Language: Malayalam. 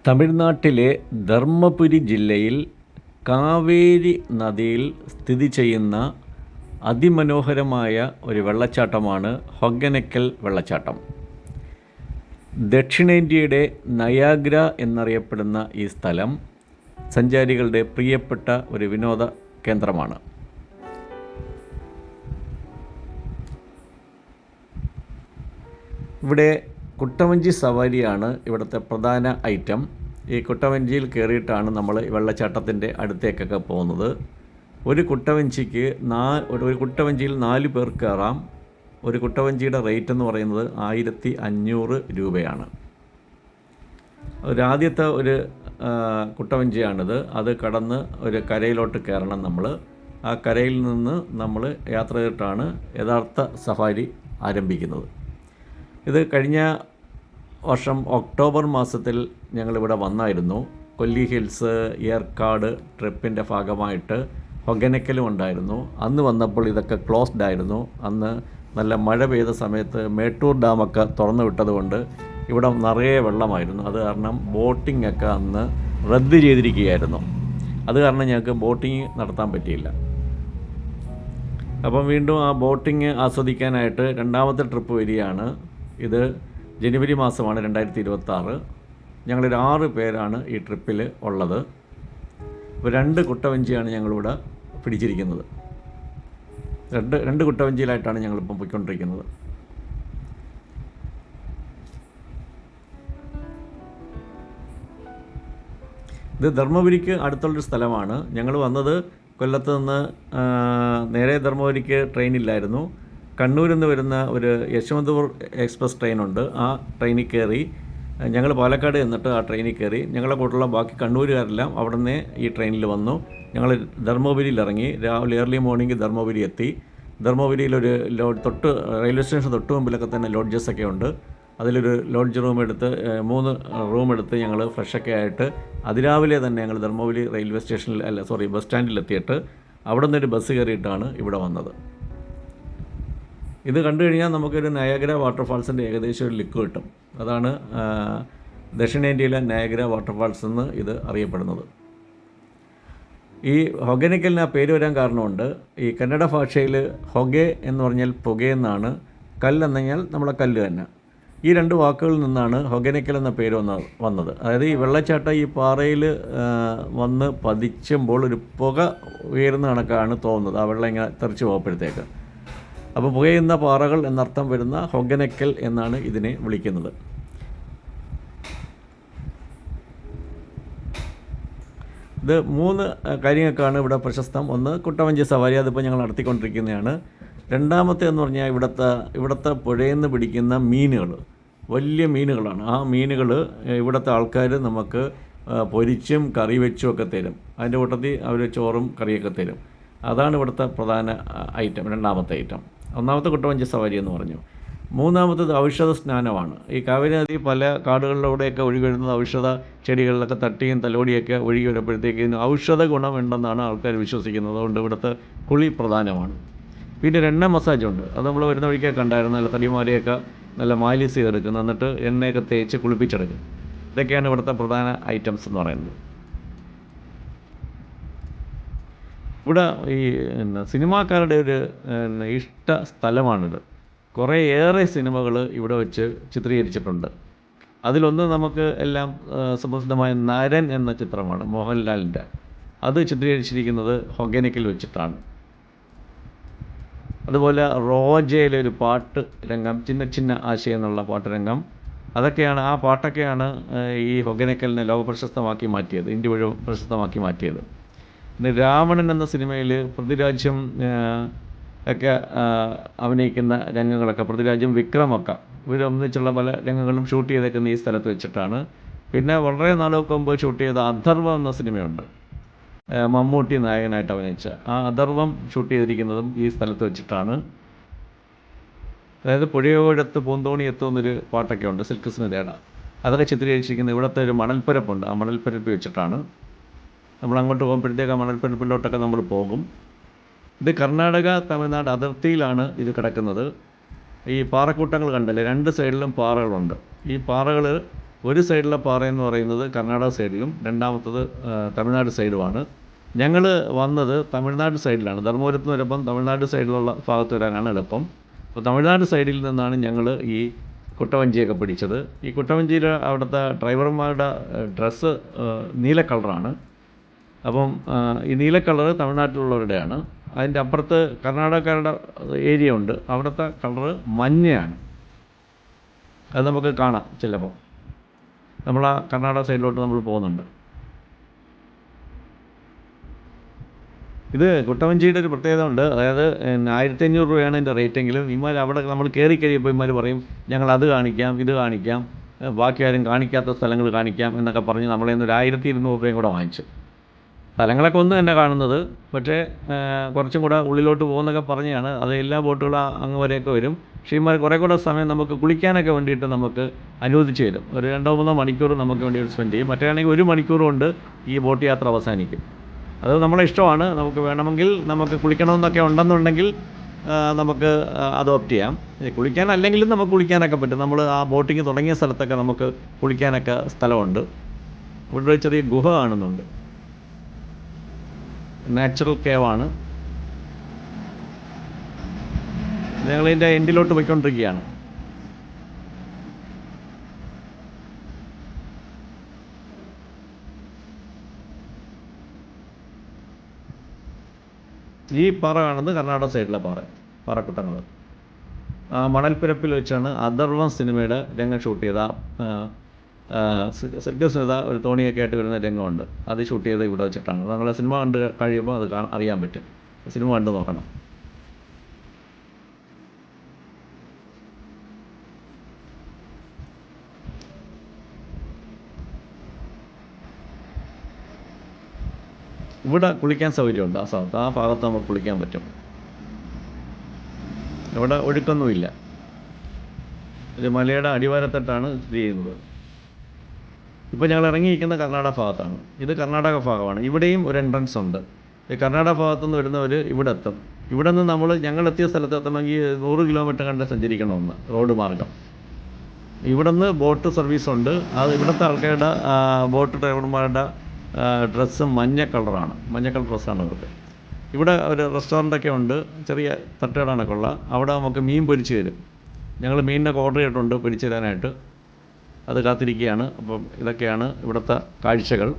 തമിഴ്നാട്ടിലെ ധർമ്മപുരി ജില്ലയിൽ കാവേരി നദിയിൽ സ്ഥിതി ചെയ്യുന്ന അതിമനോഹരമായ ഒരു വെള്ളച്ചാട്ടമാണ് ഹൊഗനക്കൽ വെള്ളച്ചാട്ടം. ദക്ഷിണേന്ത്യയുടെ നയാഗ്ര എന്നറിയപ്പെടുന്ന ഈ സ്ഥലം സഞ്ചാരികളുടെ പ്രിയപ്പെട്ട ഒരു വിനോദ കേന്ദ്രമാണ്. ഇവിടെ കുട്ടവഞ്ചി സവാരിയാണ് ഇവിടുത്തെ പ്രധാന ഐറ്റം. ഈ കുട്ടവഞ്ചിയിൽ കയറിയിട്ടാണ് നമ്മൾ വെള്ളച്ചാട്ടത്തിൻ്റെ അടുത്തേക്കൊക്കെ പോകുന്നത്. ഒരു കുട്ടവഞ്ചിയിൽ 4 പേർ കയറാം. ഒരു കുട്ടവഞ്ചിയുടെ റേറ്റ് എന്ന് പറയുന്നത് 1500 രൂപയാണ്. ആദ്യത്തെ ഒരു കുട്ടവഞ്ചിയാണിത്. അത് കടന്ന് ഒരു കരയിലോട്ട് കയറണം നമ്മൾ. ആ കരയിൽ നിന്ന് നമ്മൾ യാത്ര ചെയ്തിട്ടാണ് യഥാർത്ഥ സഫാരി ആരംഭിക്കുന്നത്. ഇത് കഴിഞ്ഞ വർഷം ഒക്ടോബർ മാസത്തിൽ ഞങ്ങളിവിടെ വന്നായിരുന്നു. കൊല്ലി ഹിൽസ് ഏർക്കാട് ട്രിപ്പിൻ്റെ ഭാഗമായിട്ട് ഹൊഗനക്കലും ഉണ്ടായിരുന്നു. അന്ന് വന്നപ്പോൾ ഇതൊക്കെ ക്ലോസ്ഡ് ആയിരുന്നു. അന്ന് നല്ല മഴ പെയ്ത സമയത്ത് മേട്ടൂർ ഡാമൊക്കെ തുറന്നു വിട്ടതുകൊണ്ട് ഇവിടെ നിറയെ വെള്ളമായിരുന്നു. അത് കാരണം ബോട്ടിംഗ് ഒക്കെ അന്ന് റദ്ദ് ചെയ്തിരിക്കുകയായിരുന്നു. അത് കാരണം ഞങ്ങൾക്ക് ബോട്ടിങ് നടത്താൻ പറ്റിയില്ല. അപ്പം വീണ്ടും ആ ബോട്ടിങ് ആസ്വദിക്കാനായിട്ട് രണ്ടാമത്തെ ട്രിപ്പ് വരികയാണ്. ഇത് ജനുവരി മാസമാണ് 2026. ഞങ്ങളൊരു 6 പേരാണ് ഈ ട്രിപ്പിൽ ഉള്ളത്. ഇപ്പോൾ 2 കുട്ടവഞ്ചിയാണ് ഞങ്ങളിവിടെ പിടിച്ചിരിക്കുന്നത്. രണ്ട് കുട്ടവഞ്ചിയിലായിട്ടാണ് ഞങ്ങളിപ്പം പോയിക്കൊണ്ടിരിക്കുന്നത്. ഇത് ധർമ്മപുരിക്ക് അടുത്തുള്ളൊരു സ്ഥലമാണ്. ഞങ്ങൾ വന്നത് കൊല്ലത്ത് നിന്ന് നേരെ ധർമ്മപുരിക്ക് ട്രെയിനില്ലായിരുന്നു. കണ്ണൂരിൽ നിന്ന് വരുന്ന ഒരു യശ്വന്തപൂർ എക്സ്പ്രസ് ട്രെയിനുണ്ട്. ആ ട്രെയിനിൽ കയറി ഞങ്ങൾ പാലക്കാട് എന്നിട്ട് ആ ട്രെയിനിൽ കയറി. ഞങ്ങളുടെ കൂട്ടുള്ള ബാക്കി കണ്ണൂരുകാരെല്ലാം അവിടെ നിന്ന് ഈ ട്രെയിനിൽ വന്നു. ഞങ്ങൾ ധർമ്മപുരിയിൽ ഇറങ്ങി. രാവിലെ ഏർലി മോർണിംഗ് ധർമ്മപുരി എത്തി. ധർമ്മപുരിയിലൊരു റെയിൽവേ സ്റ്റേഷൻ തൊട്ട് മുമ്പിലൊക്കെ തന്നെ ലോഡ്ജസൊക്കെ ഉണ്ട്. അതിലൊരു ലോഡ്ജ് റൂമെടുത്ത് 3 റൂമെടുത്ത് ഞങ്ങൾ ഫ്രഷൊക്കെ ആയിട്ട് അതിരാവിലെ തന്നെ ഞങ്ങൾ ധർമ്മപുരി ബസ് സ്റ്റാൻഡിലെത്തിയിട്ട് അവിടെ നിന്നൊരു ബസ് കയറിയിട്ടാണ് ഇവിടെ വന്നത്. ഇത് കണ്ടു കഴിഞ്ഞാൽ നമുക്കൊരു നയാഗ്ര വാട്ടർഫാൾസിൻ്റെ ഏകദേശം ഒരു ലുക്ക് കിട്ടും. അതാണ് ദക്ഷിണേന്ത്യയിലെ നയാഗ്ര വാട്ടർഫാൾസ് എന്ന് ഇത് അറിയപ്പെടുന്നത്. ഈ ഹൊഗനക്കലിന് ആ പേര് വരാൻ കാരണമുണ്ട്. ഈ കന്നഡ ഭാഷയിൽ ഹൊഗെ എന്ന് പറഞ്ഞാൽ പുകയെന്നാണ്, കല്ലെന്ന് പറഞ്ഞാൽ നമ്മളെ കല്ല് തന്നെ. ഈ 2 വാക്കുകളിൽ നിന്നാണ് ഹൊഗനക്കൽ എന്ന പേര് വന്നത്. അതായത് ഈ വെള്ളച്ചാട്ടം ഈ പാറയിൽ വന്ന് പതിച്ചുമ്പോൾ ഒരു പുക ഉയരുന്ന കണക്കാണ് തോന്നുന്നത്, ആ വെള്ളം ഇങ്ങനെ തെറിച്ച് പോകുമ്പോഴത്തേക്ക്. അപ്പോൾ പുകയുന്ന പാറകൾ എന്നർത്ഥം വരുന്ന ഹൊഗനക്കൽ എന്നാണ് ഇതിനെ വിളിക്കുന്നത്. ഇത് 3 കാര്യങ്ങൾക്കാണ് ഇവിടെ പ്രശസ്തം. ഒന്ന് കുട്ടവഞ്ചി സവാരി, അതിപ്പോൾ ഞങ്ങൾ നടത്തിക്കൊണ്ടിരിക്കുന്നതാണ്. രണ്ടാമത്തെ എന്ന് പറഞ്ഞാൽ ഇവിടുത്തെ പുഴയിൽ നിന്ന് പിടിക്കുന്ന മീനുകൾ, വലിയ മീനുകളാണ്. ആ മീനുകൾ ഇവിടുത്തെ ആൾക്കാർ നമുക്ക് പൊരിച്ചും കറി വെച്ചും ഒക്കെ തരും. അതിൻ്റെ കൂട്ടത്തിൽ അവർ ചോറും കറിയൊക്കെ തരും. അതാണ് ഇവിടുത്തെ പ്രധാന ഐറ്റം, രണ്ടാമത്തെ ഐറ്റം. ഒന്നാമത്തെ കുട്ടവഞ്ചി സവാരി എന്ന് പറഞ്ഞു. മൂന്നാമത്തത് ഔഷധ സ്നാനമാണ്. ഈ കാവേരി നദി പല കാടുകളിലൂടെയൊക്കെ ഒഴുകി വരുന്നത് ഔഷധ ചെടികളിലൊക്കെ തട്ടിയും തലോടിയൊക്കെ ഒഴുകി വരുമ്പോഴത്തേക്ക് ഇതിന് ഔഷധ ഗുണമുണ്ടെന്നാണ് ആൾക്കാർ വിശ്വസിക്കുന്നത്. അതുകൊണ്ട് ഇവിടുത്തെ കുളി പ്രധാനമാണ്. പിന്നെ എണ്ണ മസാജുണ്ട്. അത് നമ്മൾ വരുന്ന വഴിക്കൊക്കെ കണ്ടായിരുന്നു. നല്ല തടിമാരെയൊക്കെ നല്ല മാലിസ് ചെയ്തെടുക്കുന്നു, എന്നിട്ട് എണ്ണയൊക്കെ തേച്ച് കുളിപ്പിച്ചെടുക്കും. ഇതൊക്കെയാണ് ഇവിടുത്തെ പ്രധാന ഐറ്റംസ് എന്ന് പറയുന്നത്. ഇവിടെ ഈ സിനിമാക്കാരുടെ ഒരു ഇഷ്ട സ്ഥലമാണിത്. കുറേയേറെ സിനിമകൾ ഇവിടെ വെച്ച് ചിത്രീകരിച്ചിട്ടുണ്ട്. അതിലൊന്ന് നമുക്ക് എല്ലാം സുപ്രസിദ്ധമായ നരൻ എന്ന ചിത്രമാണ്, മോഹൻലാലിൻ്റെ. അത് ചിത്രീകരിച്ചിരിക്കുന്നത് ഹൊഗനക്കൽ വെച്ചിട്ടാണ്. അതുപോലെ റോജയിലെ ഒരു പാട്ട് രംഗം, ചിന്ന ചിന്ന ആശയം എന്നുള്ള പാട്ട് രംഗം, ആ പാട്ടൊക്കെയാണ് ഈ ഹൊഗനക്കലിനെ ലോകപ്രശസ്തമാക്കി മാറ്റിയത്, ഇന്ത്യ മുഴുവൻ പ്രശസ്തമാക്കി മാറ്റിയത്. പിന്നെ രാവണൻ എന്ന സിനിമയിൽ പൃഥ്വിരാജും ഒക്കെ അഭിനയിക്കുന്ന രംഗങ്ങളൊക്കെ, പൃഥ്വിരാജും വിക്രമൊക്കെ ഇവരൊന്നിച്ചുള്ള പല രംഗങ്ങളും ഷൂട്ട് ചെയ്തേക്കുന്ന ഈ സ്ഥലത്ത് വെച്ചിട്ടാണ്. പിന്നെ വളരെ നാളുകൾക്ക് മുമ്പ് ഷൂട്ട് ചെയ്ത അഥർവം എന്ന സിനിമയുണ്ട്, മമ്മൂട്ടി നായകനായിട്ട് അഭിനയിച്ച. ആ അഥർവം ഷൂട്ട് ചെയ്തിരിക്കുന്നതും ഈ സ്ഥലത്ത് വെച്ചിട്ടാണ്. അതായത് പുഴയോരത്ത് പൂന്തോണി എത്തുന്നൊരു പാട്ടൊക്കെ ഉണ്ട്, സിൽക്ക് സ്മിതയുടെ. അതൊക്കെ ചിത്രീകരിച്ചിരിക്കുന്നത് ഇവിടുത്തെ ഒരു മണൽപ്പരപ്പുണ്ട്, ആ മണൽപ്പരപ്പ് വെച്ചിട്ടാണ്. നമ്മൾ അങ്ങോട്ട് പോകുമ്പോഴത്തേക്ക് ആ മണൽപ്പരപ്പിലോട്ടൊക്കെ നമ്മൾ പോകും. ഇത് കർണാടക തമിഴ്നാട് അതിർത്തിയിലാണ് ഇത് കിടക്കുന്നത്. ഈ പാറക്കൂട്ടങ്ങൾ കണ്ടല്ലേ, 2 സൈഡിലും പാറകളുണ്ട്. ഈ പാറകൾ ഒരു സൈഡിലെ പാറയെന്ന് പറയുന്നത് കർണാടക സൈഡിലും രണ്ടാമത്തത് തമിഴ്നാട് സൈഡുമാണ്. ഞങ്ങൾ വന്നത് തമിഴ്നാട് സൈഡിലാണ്. ധർമ്മപുരത്ത് നിന്ന് വരുമ്പം തമിഴ്നാട് സൈഡിലുള്ള ഭാഗത്ത് വരാനാണ് എളുപ്പം. അപ്പോൾ തമിഴ്നാട് സൈഡിൽ നിന്നാണ് ഞങ്ങൾ ഈ കുട്ടവഞ്ചിയൊക്കെ പിടിച്ചത്. ഈ കുട്ടവഞ്ചിയിൽ അവിടുത്തെ ഡ്രൈവർമാരുടെ ഡ്രസ്സ് നീല കളറാണ്. അപ്പം ഈ നീല കളറ് തമിഴ്നാട്ടിലുള്ളവരുടെയാണ്. അതിൻ്റെ അപ്പുറത്ത് കർണാടകക്കാരുടെ ഏരിയ ഉണ്ട്, അവിടുത്തെ കളറ് മഞ്ഞയാണ്. അത് നമുക്ക് കാണാം ചിലപ്പോൾ. നമ്മൾ ആ കർണാടക സൈഡിലോട്ട് നമ്മൾ പോകുന്നുണ്ട്. ഇത് കുട്ടവഞ്ചിയുടെ ഒരു പ്രത്യേകത ഉണ്ട്. അതായത് 1500 രൂപയാണ് ഇതിൻ്റെ റേറ്റെങ്കിലും ഇമാർ അവിടെ നമ്മൾ കയറി കഴിയുമ്പോൾ ഇമാർ പറയും ഞങ്ങൾ അത് കാണിക്കാം, ഇത് കാണിക്കാം, ബാക്കി ആരും കാണിക്കാത്ത സ്ഥലങ്ങൾ കാണിക്കാം എന്നൊക്കെ പറഞ്ഞ് നമ്മളെ ഒരു 1200 രൂപയും കൂടെ വാങ്ങിച്ചു. സ്ഥലങ്ങളൊക്കെ ഒന്ന് തന്നെ കാണുന്നത്, പക്ഷേ കുറച്ചും കൂടെ ഉള്ളിലോട്ട് പോകുന്നൊക്കെ പറഞ്ഞാണ്. അത് എല്ലാ ബോട്ടുകളും അങ്ങ് വരെയൊക്കെ വരും. പക്ഷേ ഇമാർ കുറേ കൂടെ സമയം നമുക്ക് കുളിക്കാനൊക്കെ വേണ്ടിയിട്ട് നമുക്ക് അനുവദിച്ച് തരും. ഒരു 2-3 മണിക്കൂർ നമുക്ക് വേണ്ടി സ്പെൻഡ് ചെയ്യും. മറ്റേയാണെങ്കിൽ 1 മണിക്കൂർ കൊണ്ട് ഈ ബോട്ട് യാത്ര അവസാനിക്കും. അത് നമ്മളെ ഇഷ്ടമാണ്. നമുക്ക് വേണമെങ്കിൽ നമുക്ക് കുളിക്കണമെന്നൊക്കെ ഉണ്ടെന്നുണ്ടെങ്കിൽ നമുക്ക് അത് ഓപ്റ്റ് ചെയ്യാം. കുളിക്കാൻ അല്ലെങ്കിലും നമുക്ക് കുളിക്കാനൊക്കെ പറ്റും. നമ്മൾ ആ ബോട്ടിങ് തുടങ്ങിയ സ്ഥലത്തൊക്കെ നമുക്ക് കുളിക്കാനൊക്കെ സ്ഥലമുണ്ട്. ഇവിടെ ഒരു ചെറിയ ഗുഹ കാണുന്നുണ്ട്, നാച്ചുറൽ കേവാണ്. ഞങ്ങളിതിൻ്റെ എൻഡിലോട്ട് പോയിക്കൊണ്ടിരിക്കുകയാണ്. ഈ പാറ കാണുന്നത് കർണാടക സൈഡിലെ പാറക്കുട്ടങ്ങൾ. ആ മണൽപ്പരപ്പിൽ വെച്ചാണ് അഥർവം സിനിമയുടെ രംഗം ഷൂട്ട് ചെയ്ത സർഗസ്മിത ഒരു തോണിയൊക്കെ ആയിട്ട് വരുന്ന രംഗമുണ്ട്. അത് ഷൂട്ട് ചെയ്ത് ഇവിടെ വെച്ചിട്ടാണ്. നമ്മൾ സിനിമ കണ്ട് കഴിയുമ്പോൾ അത് അറിയാൻ പറ്റും. സിനിമ കണ്ട് നോക്കണം. ഇവിടെ കുളിക്കാൻ സൗകര്യമുണ്ട്. ആ ഭാഗത്ത് നമുക്ക് കുളിക്കാൻ പറ്റും. ഇവിടെ ഒഴുക്കൊന്നുമില്ല. ഒരു മലയുടെ അടിവാരത്തിട്ടാണ് സ്ഥിതി ചെയ്യുന്നത്. ഇപ്പോൾ ഞങ്ങൾ ഇറങ്ങിയിരിക്കുന്ന കർണാടക ഭാഗത്താണ്. ഇത് കർണാടക ഭാഗമാണ്. ഇവിടെയും ഒരു എൻട്രൻസ് ഉണ്ട്. ഈ കർണാടക ഭാഗത്തുനിന്ന് വരുന്നവർ ഇവിടെ എത്തും. ഇവിടെ നിന്ന് ഞങ്ങളെത്തിയ സ്ഥലത്ത് എത്തണമെങ്കിൽ 100 കിലോമീറ്റർ കണ്ട് സഞ്ചരിക്കണമെന്ന് റോഡ് മാർഗം. ഇവിടെ നിന്ന് ബോട്ട് സർവീസുണ്ട്. അത് ഇവിടുത്തെ ആൾക്കാരുടെ ബോട്ട് ഡ്രൈവർമാരുടെ ഡ്രസ്സ് മഞ്ഞ കളറാണ്. മഞ്ഞ കളർ ഡ്രസ്സാണ് ഇവർക്ക്. ഇവിടെ ഒരു റെസ്റ്റോറൻ്റൊക്കെ ഉണ്ട്, ചെറിയ തട്ടുകടകളൊക്കെ ഉള്ള. അവിടെ നമുക്ക് മീൻ പൊരിച്ച് തരും. ഞങ്ങൾ മീനിനൊക്കെ ഓർഡർ ചെയ്തിട്ടുണ്ട് പൊരിച്ച് തരാനായിട്ട്. അത് കാത്തിരിക്കുകയാണ്. അപ്പം ഇതൊക്കെയാണ് ഇവിടുത്തെ കാഴ്ചകൾ.